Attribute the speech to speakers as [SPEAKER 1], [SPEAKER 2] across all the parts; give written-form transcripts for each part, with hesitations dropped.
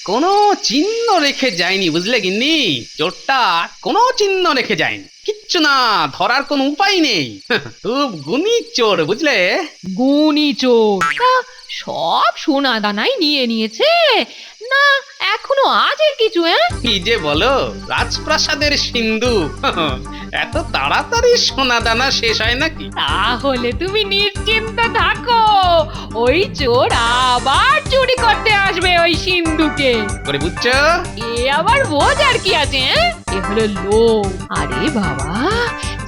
[SPEAKER 1] কোনো চিহ্ন রেখে যায়নি, বুঝলে গিন্নি? চোরটা কোনো চিহ্ন রেখে যায়নি, কিচ্ছু না, ধরার কোনো উপায় নেই। খুব গুণী চোর, বুঝলে?
[SPEAKER 2] গুণী চোর? তা সব সোনা দানাই নিয়ে নিয়েছে না এখনো আছে কিছু?
[SPEAKER 1] কি যে বলো, রাজপ্রাসাদের সিন্ধু, এত তাড়াতাড়ি সোনা দানা শেষ হয় নাকি?
[SPEAKER 2] তাহলে তুমি নিশ্চিন্ত থাকো, ওই চোর আবার চুরি করতে আসবে ওই সিন্ধুকে।
[SPEAKER 1] করে বুঝছো?
[SPEAKER 2] এ আবার বোঝার কি আছে? এ হলো লোভ। আরে বাবা,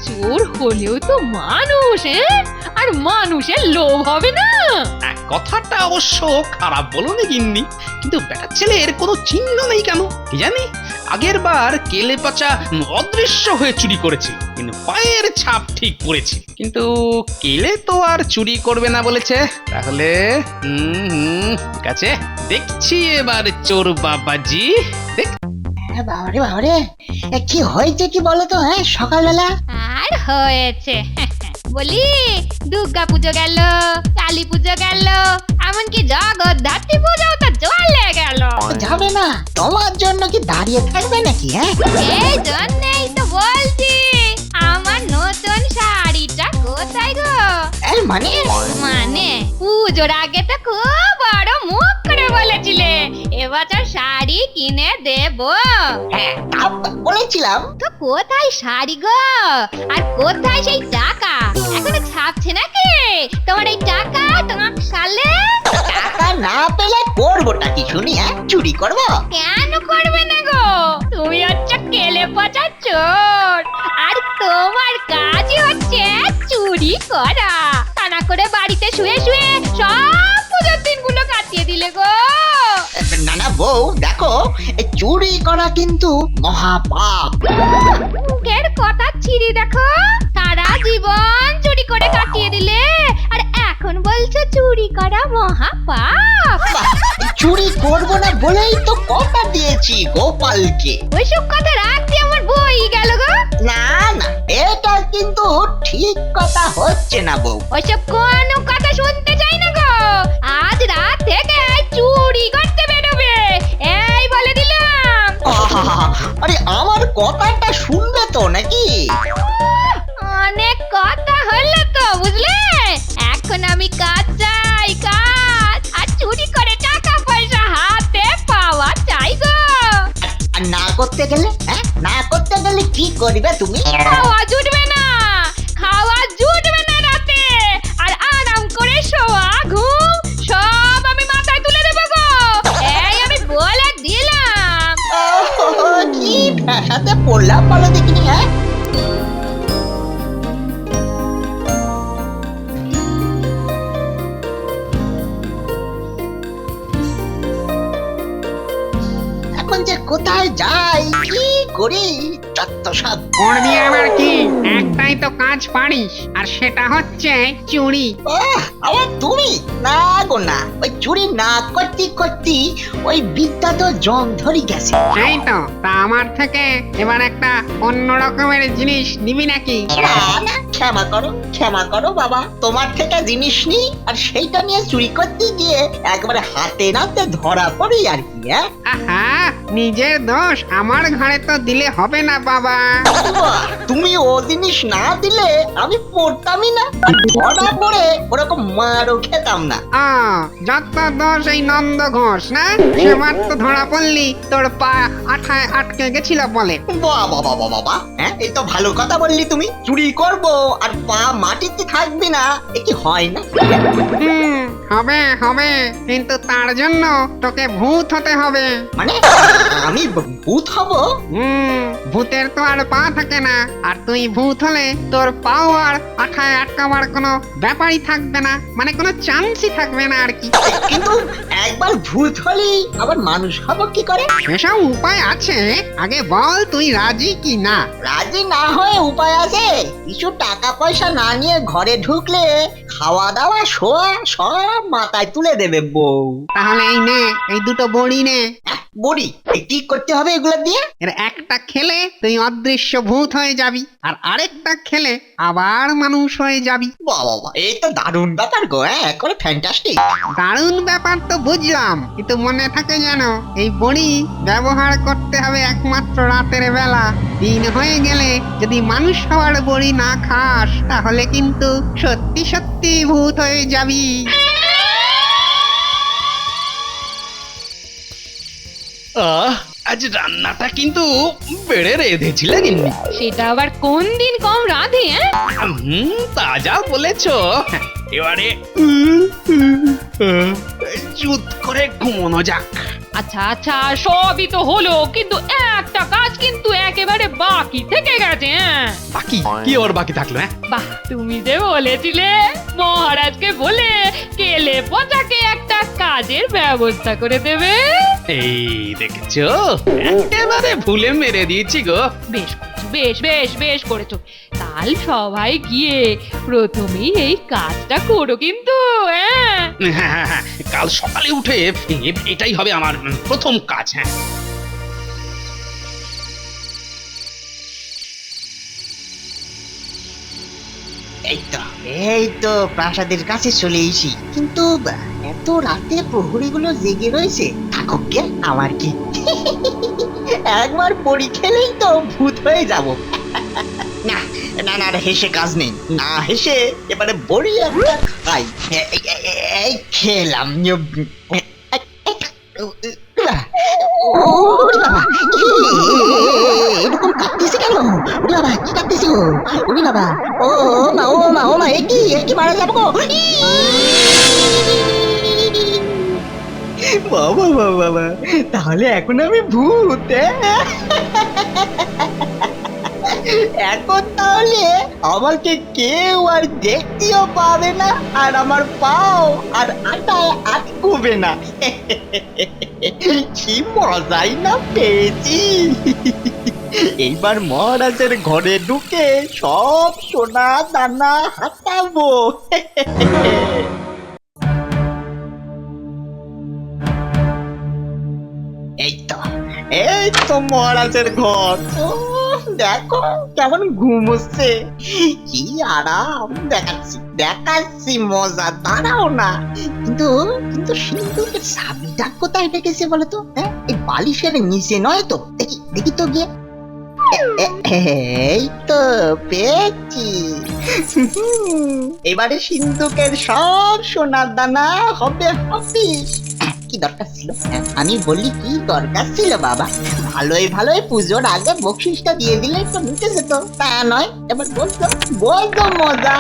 [SPEAKER 2] চোর হলেও তো মানুষ, আর মানুষের লোভ হবে না?
[SPEAKER 1] কথাটা অবশ্য খারাপ বলনি গিন্নি, কিন্তু বেটার ছেলের কোনো চিহ্ন নেই কেন কি জানি। আগের বার কেলে পচা অদৃশ্য হয়ে চুরি করেছে, কিন্তু পায়ের ছাপ ঠিক পড়েছে। কিন্তু কেলে তো আর চুরি করবে না বলেছে, তাহলে ঠিক আছে, দেখছি এবার চোর বাবাজি।
[SPEAKER 3] বাবারে বাবারে, কি হয়েছে কি বলো তো? সকালবেলা
[SPEAKER 4] আর হয়েছে বলি, দুর্গা পুজো গেল, কালী পুজো গেল, এমনকি জগদ্ধাত্রী পুজোও তো চলে গেল।
[SPEAKER 3] যাবে না? তোমার জন্য কি দাঁড়িয়ে থাকবে নাকি?
[SPEAKER 4] এই জন্যই তো বলছি, আমার নতুন শাড়িটা কোথায় গো?
[SPEAKER 3] মানে
[SPEAKER 4] মানে পুজোর আগে তো খুব বড় মুখ করে বলেছিলে এবছর শাড়ি কিনে দেবো।
[SPEAKER 3] তা বলেছিলাম।
[SPEAKER 4] তো কোথায় শাড়ি গো, আর কোথায় সেই টাকা? এখনো ছাপছে নাকি তোমার এই টাকা তোমার সালে?
[SPEAKER 3] টাকা না পেলে করবোটা কি শুনি? চুরি করবো?
[SPEAKER 4] কেন করবে না গো? তুমি হচ্ছে কেলে পচা চোর, আর তোমার কাজই হচ্ছে চুরি করা। তা না করে বাড়িতে শুয়ে শুয়ে সব পুজোর দিনগুলো কাটিয়ে দিলে গো।
[SPEAKER 3] না না বউ, দেখো, এই চুরি করা কিন্তু মহাপাপ।
[SPEAKER 4] মুখের কথা ছিঁড়ি দেখো, সারা জীবন চুরি করে কাটিয়ে দিলে, আর এখন বলছো চুরি করা মহাপাপ।
[SPEAKER 3] চুরি করবো না বলেই তো কথা দিয়েছি গোপালকে।
[SPEAKER 4] ওইসব কথা রাখতে আমার বই গেল গো।
[SPEAKER 3] না না, এটা কিন্তু ঠিক কথা হচ্ছে না বউ।
[SPEAKER 4] ওইসব কোনো কথা শুনতে চাই না গো। আজ রাত থেকে চুরি করতে বেরোবে, এই বলে দিলাম।
[SPEAKER 3] আরে আমার কথাটা শুনবে তো নাকি?
[SPEAKER 4] অনেক কথা হলো তো, বুঝলে? এখন আমি কাজ চাই, কাজ, আর চুরি করে টাকা পয়সা হাতে পাওয়া চাই গো।
[SPEAKER 3] আর না করতে গেলে? না করতে গেলে কি করবে তুমি?
[SPEAKER 4] খাওয়া জুটবে না, খাওয়া জুটবে না রাতে, আর আরাম করে শোয়া ঘুম সব আমি মাথায় তুলে দেবো গো, এই আমি বলে দিলাম।
[SPEAKER 3] কি ভাষাতে পড়লাম বলো দেখিনি? এখন যে কোথায় যাই, কি করি, যত সব।
[SPEAKER 5] করবি আবার কি? একটাই তো কাজ পারিস, আর সেটা হচ্ছে চুরি।
[SPEAKER 3] আবার তুমি? না গো না, ওই চুরি না করতে করতে ওই বিদ্যা তো জং ধরে গেছে।
[SPEAKER 5] সেই তো, তা আমার থেকে এবার একটা অন্য রকমের জিনিস নিবি নাকি?
[SPEAKER 3] না না, ক্ষমা করো বাবা, তোমার থেকে জিনিস নিই আর সেইটা নিয়ে চুরি করতে গিয়ে একবারে হাতে নাতে ধরা পড়ি আর কি।
[SPEAKER 5] আহা, নিজের দোষ আমার ঘরে তো দিলে হবে না বাবা।
[SPEAKER 3] বাহ, তুমি ও জিনিস না দিলে আমি পড়তামই না, আর ধরা পড়ে ওরকম মারও খেতাম না।
[SPEAKER 5] যত দোষ এই নন্দ ঘোষ না, সেবার তো ধরা পড়লি তোর পা আঠায় আটকে গেছিল বলে।
[SPEAKER 3] বাবা বাবা বাবা, এই তো ভালো কথা বললি তুমি। চুরি করব আর পা মাটিতে থাকবে না, এ কি হয় না?
[SPEAKER 5] হবে হবে, কিন্তু তার জন্য তোকে ভূত হতে হবে।
[SPEAKER 3] মানে আমি ভূত হব?
[SPEAKER 5] ভূতের তো আর পা থাকে না, আর তুই ভূত হলে তোর পাও আর আঠায় আটকাবার কোনো ব্যাপারই থাকবে না, মানে কোনো চান্সই থাকবে না আর কি।
[SPEAKER 3] কিন্তু একবার ভূত হলি আবার মানুষ হব কি করে?
[SPEAKER 5] এসব উপায় আছে, আগে বল তুই রাজি কি না?
[SPEAKER 3] রাজি না হয়ে উপায় আছে। কিছু টাকা পয়সা না নিয়ে ঘরে ঢুকলে খাওয়া দাওয়া শোয়া সব মাথায় তুলে দেবে বউ।
[SPEAKER 5] তাহলে এই নে, এই দুটো বড়ি নে।
[SPEAKER 3] বড়ি কি করতে হবে এগুলো দিয়ে?
[SPEAKER 5] এর একটা খেলে তুই অদৃশ্য ভূত হয়ে যাবি, আর আরেকটা খেলে আবার মানুষ হয়ে যাবি।
[SPEAKER 3] বাবা, এই তো দারুণ ব্যাপার গো, করে ফ্যান্টাস্টিক।
[SPEAKER 5] দারুণ ব্যাপার তো বুঝলাম, কিন্তু মনে থাকে যেন এই বড়ি ব্যবহার করতে হবে একমাত্র রাতের বেলা। দিন হয়ে গেলে যদি মানুষ হওয়ার বড়ি না খাস, তাহলে কিন্তু সত্যি সত্যি ভূত হয়ে যাবি।
[SPEAKER 1] আজ রান্নাটা কিন্তু বেড়ে রেঁধেছিলে গিন্নি।
[SPEAKER 2] সেটা আবার কোন দিন কম রাধে?
[SPEAKER 1] তা যা বলেছ। এবারে চুত করে ঘুমোনো যাক।
[SPEAKER 2] আচ্ছা আচ্ছা, সবই তো হলো, কিন্তু একটা কাজ কিন্তু একেবারে বাকি থেকে গেছে।
[SPEAKER 1] বাকি কি ওর বাকি থাকলো?
[SPEAKER 2] বাহ, তুমি যে বলেছিলে মহারাজকে বলে কেলে পচাকে একটা কাজের ব্যবস্থা করে দেবে।
[SPEAKER 1] এই দেখেছো, একেবারে ভুলে মেরে দিয়েছি গো।
[SPEAKER 2] বেশ করেছো, বেশ বেশ বেশ করেছো। কাল সবাই গিয়ে প্রথমেই এই কাজটা করো কিন্তু।
[SPEAKER 1] হ্যাঁ, কাল সকালে উঠে এটাই হবে আমার প্রথম কাজ। হ্যাঁ,
[SPEAKER 3] এই তো প্রাসাদের কাছে চলে এসি, কিন্তু এত রাতে প্রহরীগুলো জেগে রয়েছে। থাকুক গে, আমার কি, একবার বড়ি খেলেই তো ভূত হয়ে যাব। না না না, হেসে কাজ নেই, না হেসে এবারে বড়ি একটা খাই। এই খেলাম। এরকম কাঁপতেছে কেন? ওরে বাবা, কি কাঁপতেছে? ওরে বাবা, ও মা ও মা ও মা, একই মারা যাবো গো। বাবা বাবা বাবা, তাহলে এখন আমি ভূত? এখন তাহলে আমাকে কেউ আর দেখতেও পাবে না, আর আমার পাও আর আটায় আটকুবে না। কি মজাই না পেয়েছি। এইবার মহারাজের ঘরে ঢুকে সব সোনা দানা হাতাবো। এই তো মহারাজের ঘর। দেখো কেমন ঘুম হচ্ছে, কি আরাম। দেখাচ্ছি মজা, দাঁড়াও না। কিন্তু কিন্তু সিন্ধুকের চাবিটা কোথায় রেখেছে বলো তো? এই বালিশের নিচে নয় তো? দেখি তো গিয়ে। এই তো পেয়েছি। এবারে সিন্ধুকের সব সোনার দানা হবে হাফিস। কি দরকার ছিল? আমি বলি কি দরকার ছিল বাবা? ভালোই ভালোই পুজোর আগে বকশিসটা দিয়ে দিলে তো মিটে যেত, তা নয়। এবার বলতো মজা।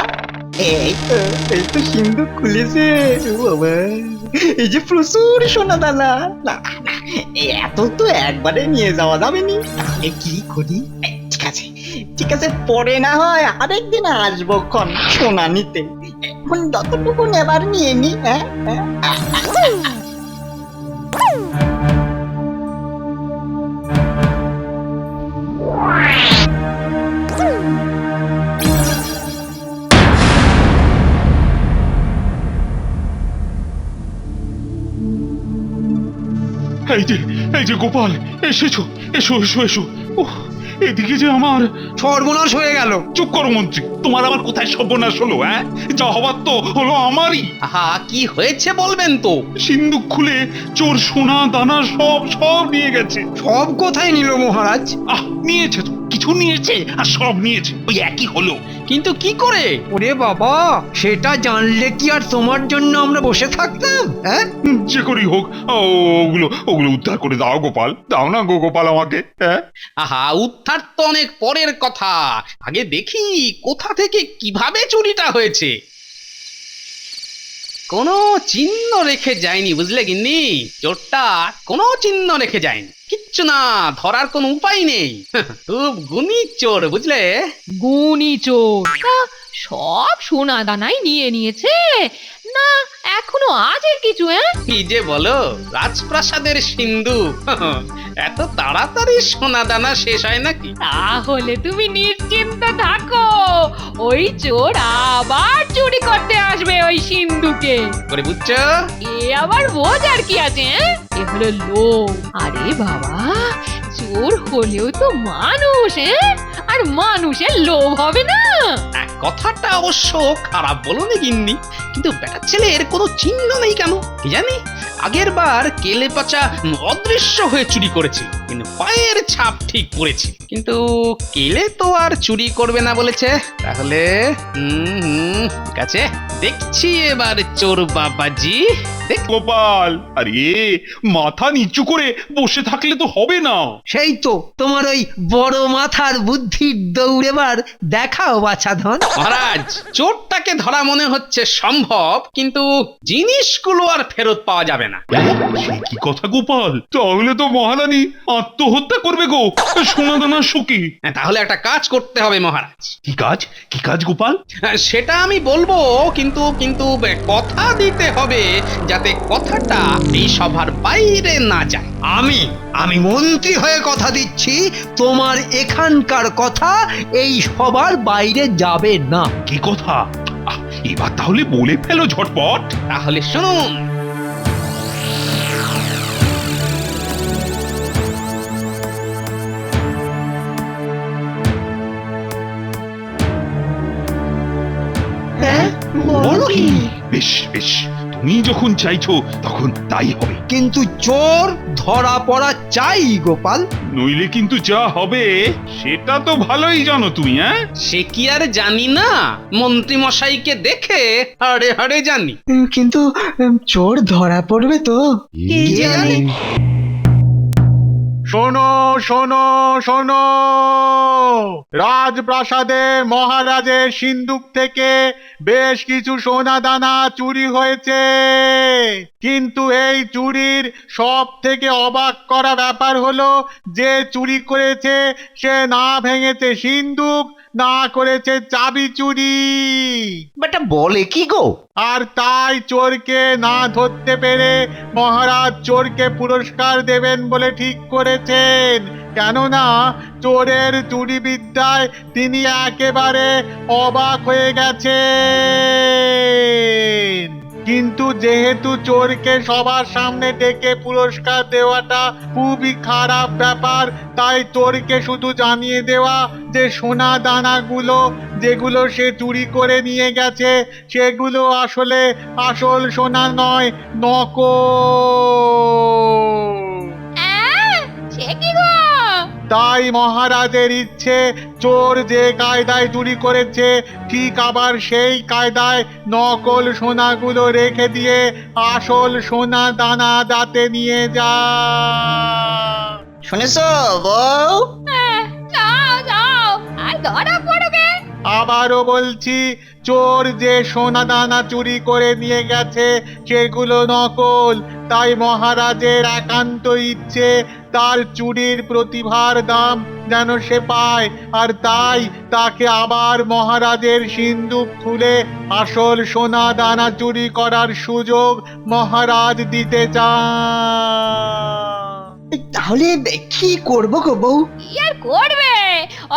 [SPEAKER 3] এই তো সিন্ধুক খুলেছে বাবা, এই যে প্রচুর সোনা দানা। না এত তো একবারে নিয়ে যাওয়া যাবে নি, তাহলে কি করি? ঠিক আছে, পরে না হয় আরেকদিন আসবো ক্ষণ সোনা নিতে। এখন যতটুকু নেবার নিয়ে নি।
[SPEAKER 6] এই যে গোপাল, এসেছো, এসো এসো এসো। এদিকে যে আমার
[SPEAKER 1] সর্বনাশ হয়ে গেল।
[SPEAKER 6] চুপ করো মন্ত্রী, তোমার আবার কোথায় সর্বনাশ হলো? যা হবার তো হলো আমারই।
[SPEAKER 1] আহা, কি হয়েছে বলবেন তো?
[SPEAKER 6] সিন্ধুক খুলে চোর সোনা দানা সব নিয়ে গেছে।
[SPEAKER 1] সব কোথায় নিল মহারাজ?
[SPEAKER 6] নিয়েছে তো, কিছু নিয়েছে আর সব নিয়েছে, ওই একই হলো।
[SPEAKER 1] কিন্তু কি করে?
[SPEAKER 7] ওরে বাবা, সেটা জানলে কি আর তোমার জন্য আমরা বসে থাকতাম?
[SPEAKER 6] যে করেই হোক ওগুলো উদ্ধার করে দাও গোপাল, দাও না গোপাল আমাকে।
[SPEAKER 1] আহা, উদ্ধার তো অনেক পরের কথা। আগে দেখি কোথা থেকে কিভাবে চুরিটা হয়েছে। কোনো চিহ্ন রেখে যায়নি, বুঝলে গিন্নি? চোরটা কোনো চিহ্ন রেখে যায়নি, কিচ্ছু না, ধরার কোনো উপায় নেই। খুব গুণী চোর, বুঝলে?
[SPEAKER 2] গুণী চোর? তা সব সোনা দানাই নিয়ে নিয়েছে না এখনো আছে কিছু?
[SPEAKER 1] কি যে বলো, রাজপ্রাসাদের সিন্ধু, এত তাড়াতাড়ি সোনা দানা শেষ হয় নাকি?
[SPEAKER 2] তাহলে তুমি নিশ্চিন্ত থাকো, ওই চোর আবার চুরি করতে আসবে ওই সিন্ধুকে।
[SPEAKER 1] করে বুঝছো?
[SPEAKER 2] এ আবার বোঝার কি আছে? এ হলো লোভ। আরে বাবা, চোর হলেও তো মানুষ, আর মানুষের লোভ হবে না?
[SPEAKER 1] কথাটা অবশ্য খারাপ বলনি গিন্নি, কিন্তু বেটার ছেলের কোনো চিহ্ন নেই কেন কি জানি। আগের বার কেলে পচা অদৃশ্য হয়ে চুরি করেছিল, কিন্তু পায়ের ছাপ ঠিক পড়েছে। কিন্তু কেলে তো আর চুরি করবে না বলেছে, তাহলে ঠিক আছে, দেখছি এবার চোর বাবাজি।
[SPEAKER 6] গোপাল, আরে মাথা নিচু করে বসে থাকলে তো হবে না।
[SPEAKER 7] সেই তো তোমার ওই বড় মাথার বুদ্ধির দৌড়েবার দেখাও বাছাধন।
[SPEAKER 1] মহারাজ, চোরটাকে ধরা মনে হচ্ছে সম্ভব, কিন্তু জিনিসগুলো আর ফেরত পাওয়া যাবে না।
[SPEAKER 6] সে কি কথা গোপাল, তাহলে তো মহারানী আত্মহত্যা করবে গো, সোনা দানা শুকি।
[SPEAKER 1] তাহলে একটা কাজ করতে হবে মহারাজ।
[SPEAKER 6] কি কাজ, কি কাজ গোপাল?
[SPEAKER 1] সেটা আমি বলবো, কিন্তু কিন্তু কথা দিতে হবে যাতে কথাটা এই সভার বাইরে না যায়।
[SPEAKER 7] আমি মন্ত্রী হয়ে কথা দিচ্ছি, তোমার এখানকার কথা এই সবার বাইরে যাবে না।
[SPEAKER 6] কি কথা? এবার তাহলে বলে ফেলো ঝটপট।
[SPEAKER 1] তাহলে শুনুন।
[SPEAKER 6] বেশ বেশ, তুমি যখন চাইছো তখন তাই হবে।
[SPEAKER 7] কিন্তু চোর ধরা পড়া চাই গোপাল।
[SPEAKER 6] নইলে কিন্তু যা হবে সেটা তো ভালোই জানো তুমি।
[SPEAKER 1] সে কি আর জানি না, মন্ত্রী মশাইকে দেখে হাড়ে হাড়ে জানি।
[SPEAKER 8] কিন্তু চোর ধরা পড়বে তো?
[SPEAKER 7] কে জানে?
[SPEAKER 9] শোনো শোনো শোনো, রাজপ্রাসাদে মহারাজের সিন্দুক থেকে বেশ কিছু সোনা দানা চুরি হয়েছে। কিন্তু এই চুরির সব থেকে অবাক করা ব্যাপার হলো, যে চুরি করেছে সে না ভেঙেছে সিন্দুক, না করেছে চাবি চুরি।
[SPEAKER 3] বেটা বলে কি গো?
[SPEAKER 9] আর তাই চোরকে না ধরতে পেরে মহারাজ চোরকে পুরস্কার দেবেন বলে ঠিক করেছেন। কেননা চোরের চুরি বিদ্যায় তিনি একেবারে অবাক হয়ে গেছেন। কিন্তু যেহেতু চোরকে সবার সামনে ডেকে পুরস্কার দেওয়াটা খুবই খারাপ ব্যাপার, তাই চোরকে শুধু জানিয়ে দেওয়া যে সোনা দানাগুলো যেগুলো সে চুরি করে নিয়ে গেছে সেগুলো আসলে আসল সোনা নয়, নকল।
[SPEAKER 4] সে কি গো?
[SPEAKER 9] তাই মহারাজের ইচ্ছে চোর যে কায়দায় চুরি করেছে ঠিক আবার সেই কায়দায় নকল সোনাগুলো রেখে দিয়ে আসল সোনা দানা যাতে নিয়ে যা।
[SPEAKER 3] শুনেছো বউ?
[SPEAKER 4] যাও যাও, আর ধরা পড়বে।
[SPEAKER 9] আবারও বলছি, চোর যে সোনা দানা চুরি করে নিয়ে গেছে সেগুলো নকল। তাই মহারাজের একান্ত ইচ্ছে তার চুরির প্রতিভার দাম যেন সে পায়, আর তাই তাকে আবার মহারাজের সিন্দুক খুলে আসল সোনা দানা চুরি করার সুযোগ মহারাজ দিতে চান।
[SPEAKER 8] তাহলে কি করবো গো বউ?
[SPEAKER 4] কি আর করবে,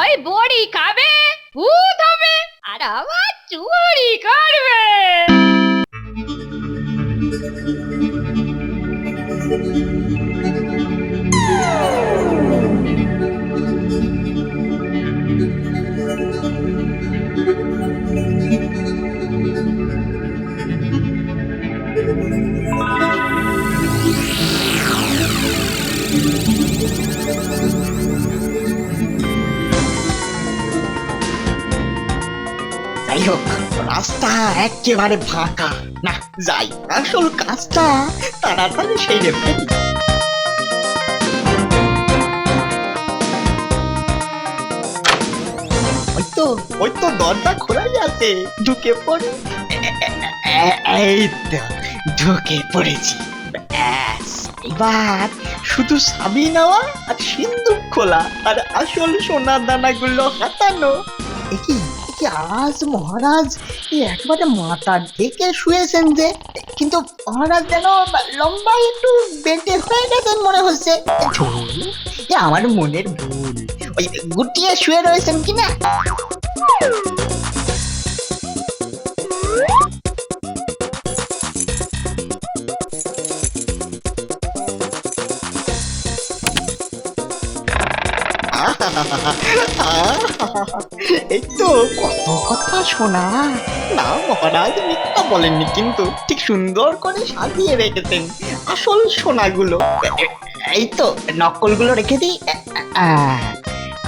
[SPEAKER 4] ওই বড়ি খাবে, ভূত হবে, আর আবার চুরি করবে।
[SPEAKER 3] যাই হোক, রাস্তা একেবারে ফাঁকা। না যাই, আসল কাজটা তাড়াতাড়ি সেরে ফেলি। ওই তো দরজা খোলাই আছে, ঢুকে পড়ি। এই তো ঢুকে পড়েছি। ব্যাস, এবার শুধু চাবি নেওয়া আর সিন্দুক খোলা আর আসল সোনার দানাগুলো হাতানো। কি আজ মহারাজ একবারে মাথা ঢেকে শুয়েছেন যে, কিন্তু মহারাজ যেন লম্বা একটু বেটে হয়ে গেছেন মনে হচ্ছে। আমার মনের ভুল, ওই গুটিয়ে শুয়ে রয়েছেন কিনা। এই তো কত কথা শোনা। না মহারাজ মিথ্যা বলেননি, কিন্তু ঠিক সুন্দর করে সাজিয়ে রেখেছেন আসল সোনাগুলো। এই তো নকলগুলো রেখে দিই।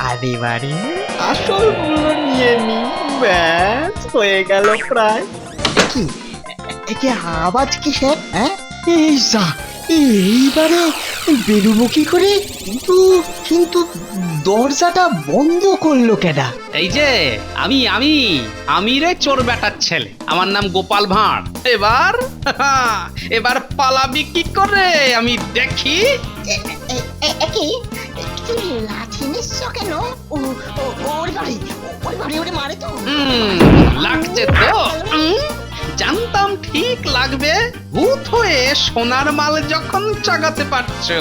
[SPEAKER 3] আর এবারে আসলগুলো নিয়ে নি, ব্যাস হয়ে গেল প্রায়। কি একে আওয়াজ কিসের? হ্যাঁ
[SPEAKER 8] এই যা, এইবারে বেরোবো কি করে? কিন্তু কিন্তু দরজাটা বন্ধ করলো কেডা?
[SPEAKER 1] এই যে আমি রে চোর বেটার ছেলে, আমার নাম গোপাল ভাঁড়। এবার পালাবি কি করে আমি দেখি।
[SPEAKER 3] কি তুমি লাঠি নিচ্ছ কেন? ওর বাড়ি ওরে মারে তো।
[SPEAKER 1] লাগছে তো। জানতাম ঠিক লাগবে। ভূত হয়ে সোনার মাল যখন চাগাতে পারছো,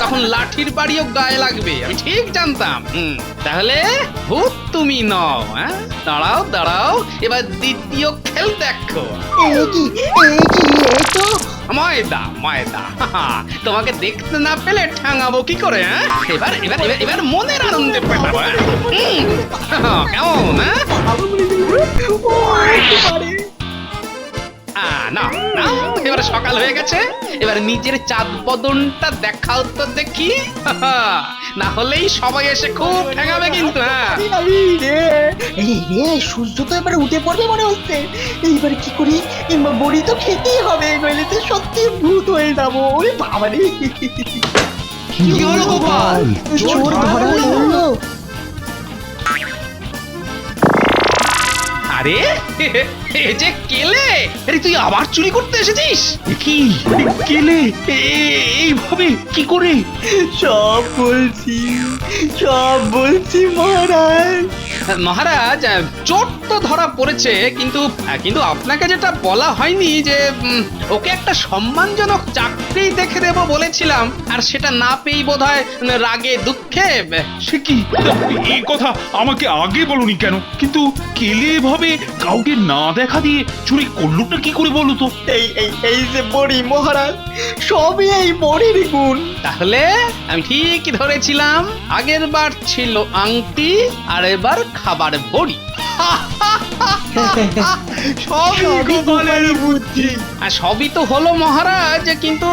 [SPEAKER 1] তখন লাঠির বাড়িও গায়ে লাগবে, আমি ঠিক জানতাম। তাহলে ভূত তুমি নও। হ্যাঁ, দাঁড়াও দাঁড়াও, এবার দ্বিতীয় খেল দেখো।
[SPEAKER 3] এই তো
[SPEAKER 1] ময়দা ময়দা, তোমাকে দেখতে না পেলে ঠাঙাবো কি করে? হ্যাঁ, এবার এবার এবার এবার মনের আনন্দে পেটাবো। কেমন? না না, এবার সকাল হয়ে গেছে, এবার নিজের চাঁদ বদনটা দেখাও তো দেখি। না হলেই সবাই এসে খুব ঠেঙাবে কিন্তু। হ্যাঁ,
[SPEAKER 3] এই রে, সূর্য তো এবার উঠে পড়বে মনে হচ্ছে। এইবার কি করি? বড়ি তো খেতেই হবে, নইলে তো সত্যি ভূত হয়ে যাবো। ওরে বাবা রে,
[SPEAKER 7] কি হলো গোপাল?
[SPEAKER 3] চোর ধরা পড়লো।
[SPEAKER 1] আরে এ যে কেলে, আরে তুই আবার চুরি করতে এসেছিস?
[SPEAKER 6] কি কেলে এইভাবে কি করে?
[SPEAKER 8] সব বলছি মহারাজ।
[SPEAKER 1] মহারাজ, চোর তো ধরা পড়েছে, কিন্তু কিন্তু আপনাকে যেটা বলা হয়নি যে ওকে একটা সম্মানজনক চাকরি দেখে দেব বলেছিলাম, আর সেটা না পেয়ে বোধহয় রাগে দুঃখে।
[SPEAKER 6] সে কি, এই কথা আমাকে আগে বলনি কেন? কিন্তু কেলে এভাবে কাউকে না দেখা দিয়ে চুরি করলোটা কি করে বলো তো?
[SPEAKER 8] এই যে বড়ি মহারাজ, সবই এই বড়ির গুণ।
[SPEAKER 1] তাহলে আমি ঠিক ধরেছিলাম, আগের বার ছিল আংটি আর এবার খাবার বড়ি।
[SPEAKER 8] সবই গোপালের বুদ্ধি।
[SPEAKER 1] আর সবই তো হলো মহারাজ, কিন্তু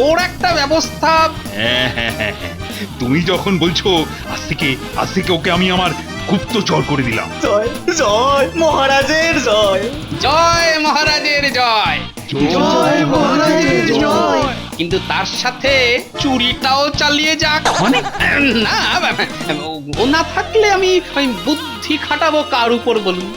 [SPEAKER 1] ওর একটা ব্যবস্থা।
[SPEAKER 6] হ্যাঁ, তুমি যখন বলছো, আজ থেকে ওকে আমি আমার গুপ্তচর করে দিলাম।
[SPEAKER 8] জয় জয় মহারাজের জয়।
[SPEAKER 1] জয় মহারাজের জয়।
[SPEAKER 8] জয় মহারাজের জয়।
[SPEAKER 1] কিন্তু তার সাথে চুরিটাও চালিয়ে যাক।
[SPEAKER 6] মানে?
[SPEAKER 1] না, ও না থাকলে আমি বুদ্ধি খাটাবো কার উপর বলুন?